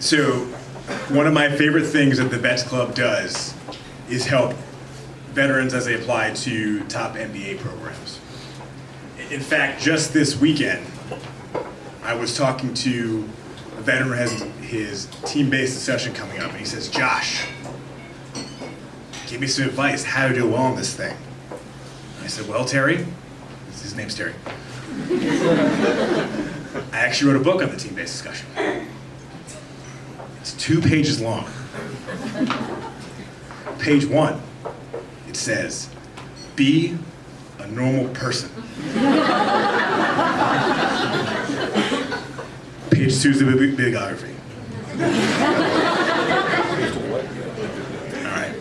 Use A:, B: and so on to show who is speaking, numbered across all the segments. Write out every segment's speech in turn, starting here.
A: So, one of my favorite things that the Vets Club does is help veterans as they apply to top MBA programs. In fact, just this weekend, I was talking to a veteran who has his team-based session coming up, and he says, "Josh, give me some advice how to do well on this thing." I said, "Well, Terry," his name's Terry, "I actually wrote a book on the team-based discussion. It's 2 pages long. Page 1, it says, be a normal person. Page 2 is the bibliography." All right,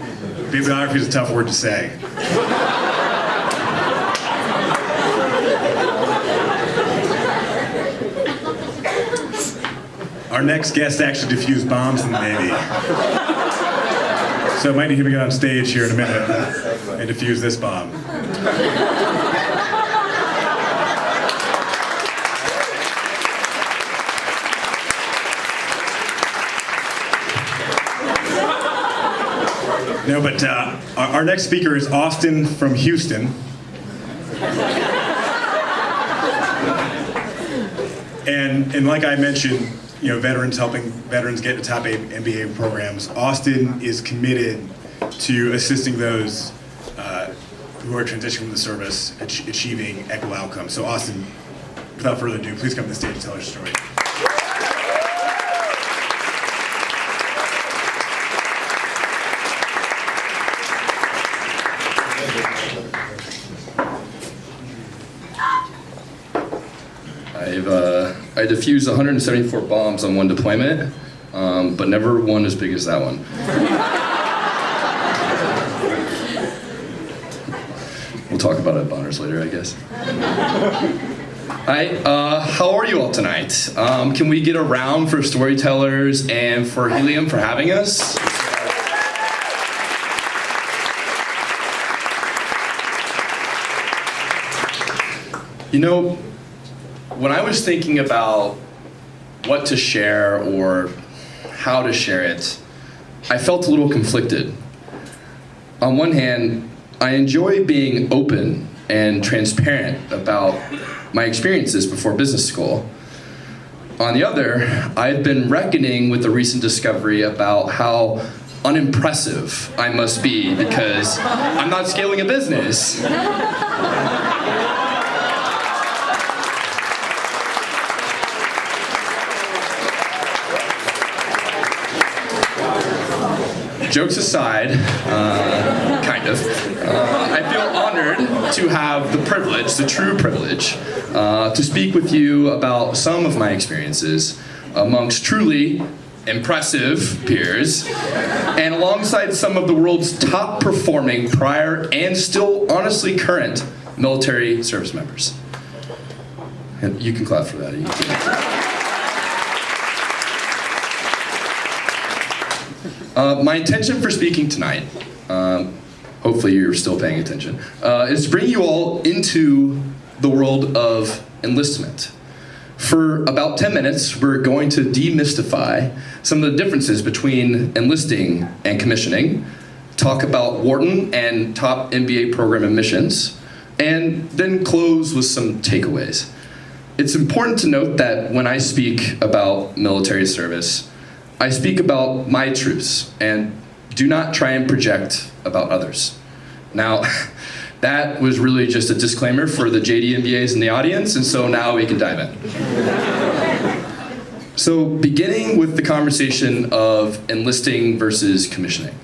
A: bibliography is a tough word to say. Our next guest actually defused bombs in the Navy. So I might need him to get on stage here in a minute and defuse this bomb. No, but our next speaker is Austin from Houston. And like I mentioned, you know, helping veterans get to top MBA programs. Austin is committed to assisting those who are transitioning from the service, achieving equitable outcomes. So Austin, without further ado, please come to the stage and tell your story.
B: I defused 174 bombs on one deployment, but never one as big as that one. We'll talk about it at Bonners later, I guess. Hi, how are you all tonight? Can we get a round for Storytellers and for Helium for having us? You know, when I was thinking about what to share or how to share it, I felt a little conflicted. On one hand, I enjoy being open and transparent about my experiences before business school. On the other, I've been reckoning with the recent discovery about how unimpressive I must be because I'm not scaling a business. Jokes aside, kind of, I feel honored to have the privilege, the true privilege, to speak with you about some of my experiences amongst truly impressive peers, and alongside some of the world's top performing prior and still honestly current military service members. And you can clap for that. My intention for speaking tonight, hopefully you're still paying attention, is to bring you all into the world of enlistment. For about 10 minutes, we're going to demystify some of the differences between enlisting and commissioning, talk about Wharton and top MBA program admissions, and then close with some takeaways. It's important to note that when I speak about military service, I speak about my truths and do not try and project about others. Now, that was really just a disclaimer for the JD MBAs in the audience, and so now we can dive in. So, beginning with the conversation of enlisting versus commissioning.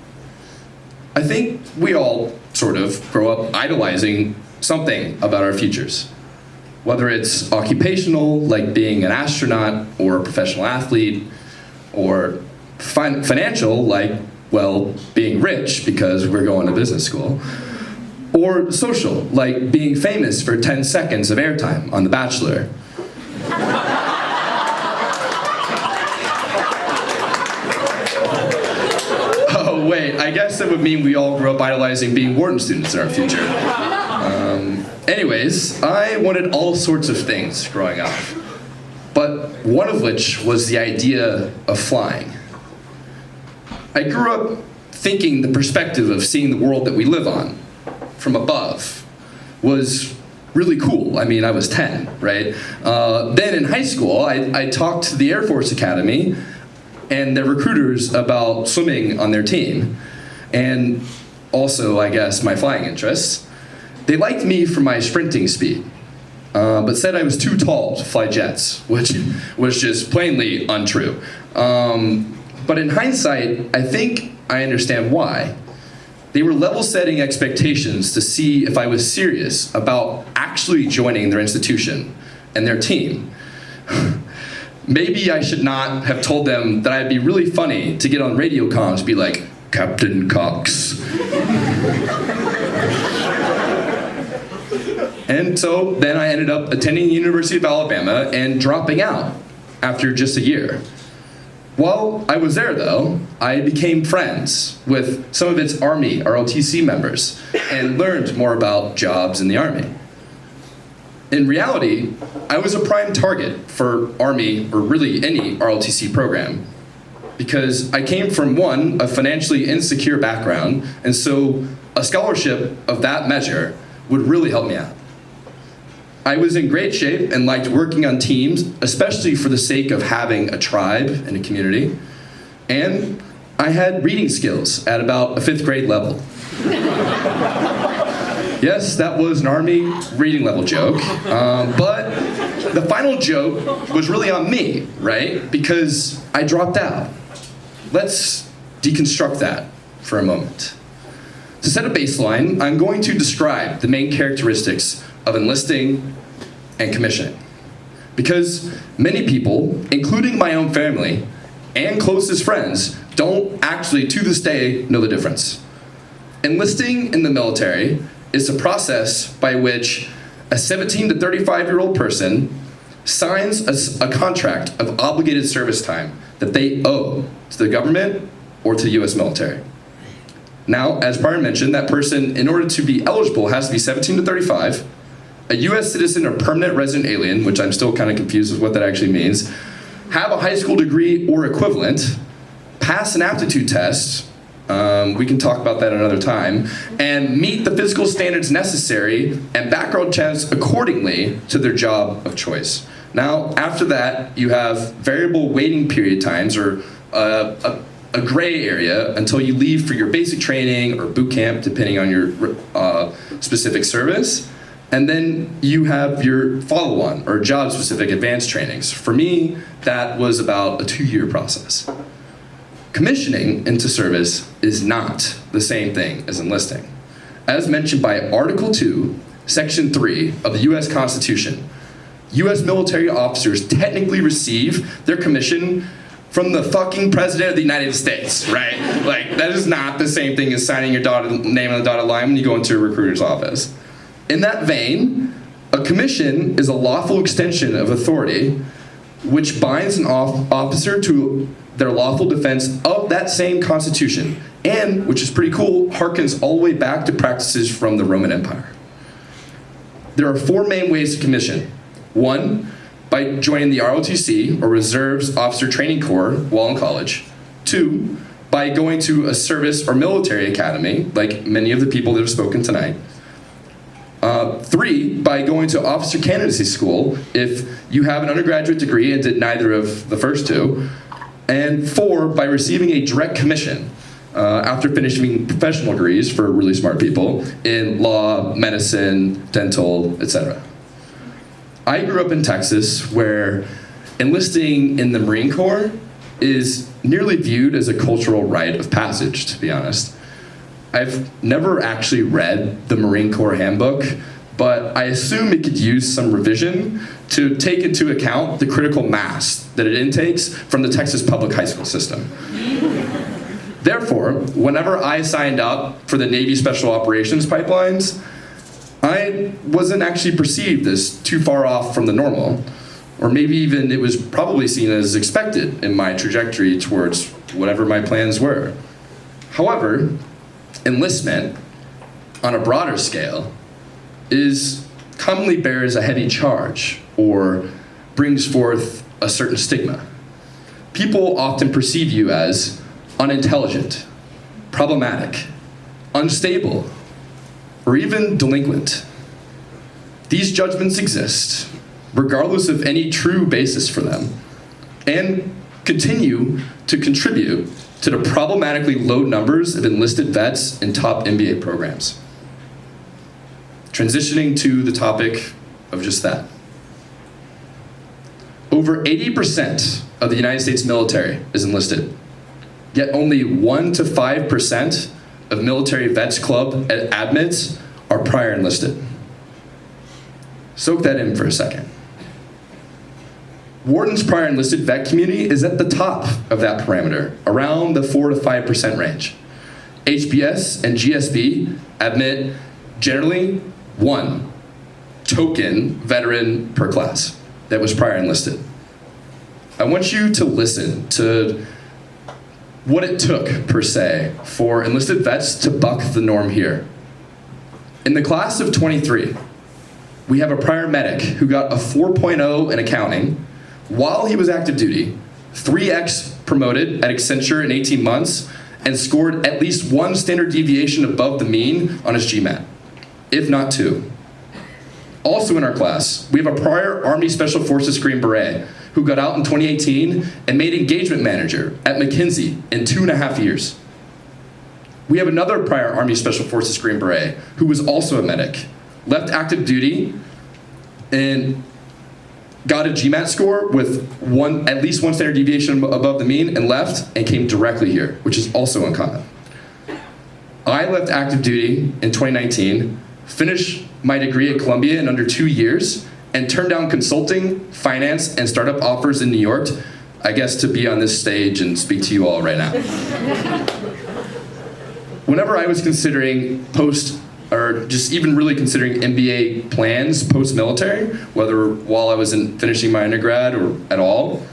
B: I think we all sort of grow up idolizing something about our futures. Whether it's occupational, like being an astronaut or a professional athlete, or financial, like, well, being rich because we're going to business school, or social, like being famous for 10 seconds of airtime on The Bachelor. Oh wait, I guess that would mean we all grew up idolizing being Wharton students in our future. Anyways, I wanted all sorts of things growing up, but one of which was the idea of flying. I grew up thinking the perspective of seeing the world that we live on from above was really cool. I mean, I was 10, right? Then in high school, I talked to the Air Force Academy and their recruiters about swimming on their team, and also, I guess, my flying interests. They liked me for my sprinting speed, but said I was too tall to fly jets, which was just plainly untrue. But in hindsight, I think I understand why. They were level setting expectations to see if I was serious about actually joining their institution and their team. Maybe I should not have told them that I'd be really funny to get on radio comms, be like, Captain Cox. And so then I ended up attending the University of Alabama and dropping out after just a year. While I was there, though, I became friends with some of its Army ROTC members and learned more about jobs in the Army. In reality, I was a prime target for Army, or really any ROTC program, because I came from, one, a financially insecure background, and so a scholarship of that measure would really help me out. I was in great shape and liked working on teams, especially for the sake of having a tribe and a community. And I had reading skills at about a 5th grade level. Yes, that was an Army reading level joke, but the final joke was really on me, right? Because I dropped out. Let's deconstruct that for a moment. To set a baseline, I'm going to describe the main characteristics of enlisting and commissioning. Because many people, including my own family and closest friends, don't actually, to this day, know the difference. Enlisting in the military is a process by which a 17 to 35-year-old person signs a contract of obligated service time that they owe to the government or to the US military. Now, as prior mentioned, that person, in order to be eligible, has to be 17 to 35, a US citizen or permanent resident alien, which I'm still kind of confused with what that actually means, have a high school degree or equivalent, pass an aptitude test, we can talk about that another time, and meet the physical standards necessary and background checks accordingly to their job of choice. Now, after that, you have variable waiting period times, or a gray area, until you leave for your basic training or boot camp, depending on your specific service. And then you have your follow-on or job-specific advanced trainings. For me, that was about a 2-year process. Commissioning into service is not the same thing as enlisting. As mentioned by Article 2, Section 3 of the US Constitution, US military officers technically receive their commission from the fucking President of the United States, right? Like, that is not the same thing as signing your name on the dotted line when you go into a recruiter's office. In that vein, a commission is a lawful extension of authority which binds an officer to their lawful defense of that same constitution, and, which is pretty cool, harkens all the way back to practices from the Roman Empire. There are 4 main ways to commission. 1, by joining the ROTC, or Reserves Officer Training Corps, while in college. 2, by going to a service or military academy, like many of the people that have spoken tonight. 3, by going to officer candidacy school if you have an undergraduate degree and did neither of the first 2. And 4, by receiving a direct commission after finishing professional degrees for really smart people in law, medicine, dental, etc. I grew up in Texas, where enlisting in the Marine Corps is nearly viewed as a cultural rite of passage, to be honest. I've never actually read the Marine Corps handbook, but I assume it could use some revision to take into account the critical mass that it intakes from the Texas public high school system. Therefore, whenever I signed up for the Navy Special Operations pipelines, I wasn't actually perceived as too far off from the normal, or maybe even it was probably seen as expected in my trajectory towards whatever my plans were. However, enlistment, on a broader scale, commonly bears a heavy charge, or brings forth a certain stigma. People often perceive you as unintelligent, problematic, unstable, or even delinquent. These judgments exist, regardless of any true basis for them, and continue to contribute to the problematically low numbers of enlisted vets in top MBA programs. Transitioning to the topic of just that. Over 80% of the United States military is enlisted, yet only 1 to 5% of military vets club admits are prior enlisted. Soak that in for a second. Wharton's prior enlisted vet community is at the top of that parameter, around the 4 to 5% range. HBS and GSB admit generally 1 token veteran per class that was prior enlisted. I want you to listen to what it took, per se, for enlisted vets to buck the norm here. In the class of 23, we have a prior medic who got a 4.0 in accounting while he was active duty, 3x promoted at Accenture in 18 months, and scored at least 1 standard deviation above the mean on his GMAT, if not 2. Also in our class, we have a prior Army Special Forces Green Beret who got out in 2018 and made engagement manager at McKinsey in 2.5 years. We have another prior Army Special Forces Green Beret who was also a medic, left active duty and got a GMAT score with at least 1 standard deviation above the mean and left and came directly here, which is also uncommon. I left active duty in 2019, finished my degree at Columbia in under 2 years, and turned down consulting, finance, and startup offers in New York, I guess, to be on this stage and speak to you all right now. Whenever I was considering or just even really considering MBA plans post-military, whether while I was finishing my undergrad or at all,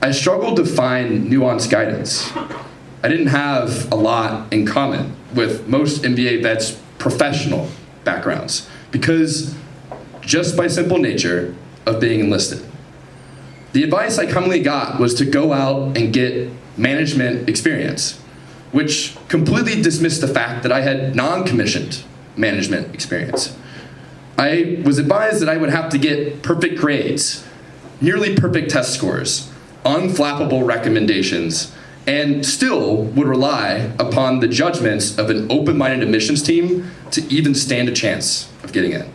B: I struggled to find nuanced guidance. I didn't have a lot in common with most MBA vets' professional backgrounds because just by simple nature of being enlisted. The advice I commonly got was to go out and get management experience, which completely dismissed the fact that I had non-commissioned management experience. I was advised that I would have to get perfect grades, nearly perfect test scores, unflappable recommendations, and still would rely upon the judgments of an open-minded admissions team to even stand a chance of getting in.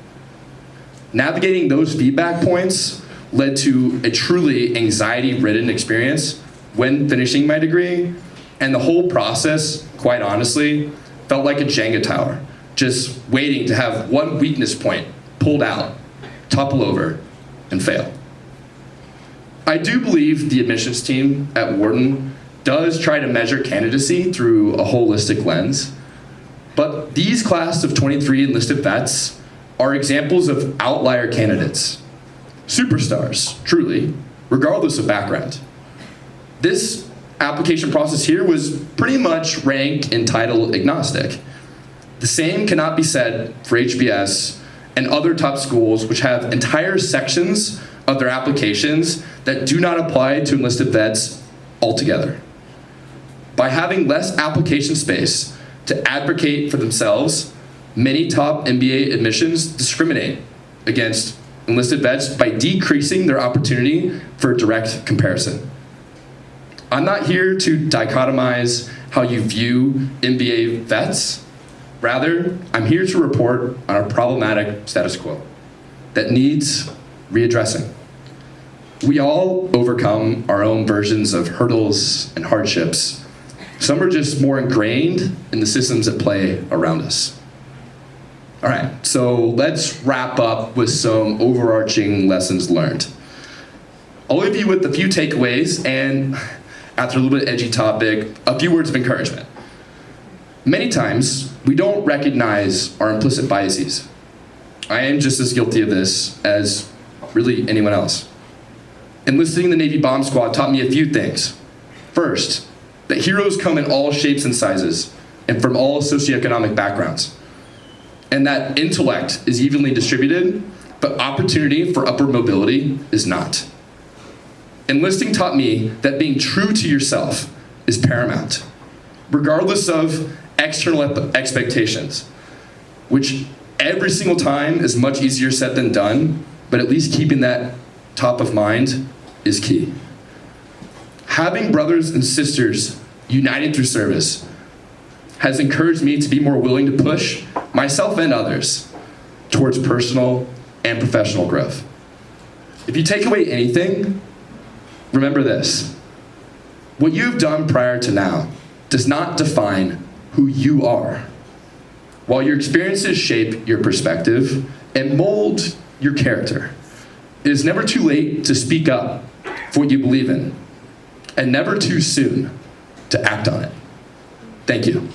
B: Navigating those feedback points led to a truly anxiety-ridden experience when finishing my degree, and the whole process, quite honestly, felt like a Jenga tower, just waiting to have one weakness point pulled out, topple over, and fail. I do believe the admissions team at Wharton does try to measure candidacy through a holistic lens, but these class of 23 enlisted vets are examples of outlier candidates, superstars, truly, regardless of background. This application process here was pretty much rank and title agnostic. The same cannot be said for HBS and other top schools which have entire sections of their applications that do not apply to enlisted vets altogether. By having less application space to advocate for themselves, many top MBA admissions discriminate against enlisted vets by decreasing their opportunity for direct comparison. I'm not here to dichotomize how you view MBA vets. Rather, I'm here to report on a problematic status quo that needs readdressing. We all overcome our own versions of hurdles and hardships. Some are just more ingrained in the systems at play around us. All right, so let's wrap up with some overarching lessons learned. I'll leave you with a few takeaways and, after a little bit edgy topic, a few words of encouragement. Many times, we don't recognize our implicit biases. I am just as guilty of this as really anyone else. Enlisting in the Navy Bomb Squad taught me a few things. First, that heroes come in all shapes and sizes and from all socioeconomic backgrounds. And that intellect is evenly distributed, but opportunity for upward mobility is not. Enlisting taught me that being true to yourself is paramount, regardless of external expectations, which every single time is much easier said than done, but at least keeping that top of mind is key. Having brothers and sisters united through service has encouraged me to be more willing to push myself and others towards personal and professional growth. If you take away anything, remember this: what you've done prior to now does not define who you are. While your experiences shape your perspective and mold your character, it is never too late to speak up for what you believe in, and never too soon to act on it. Thank you.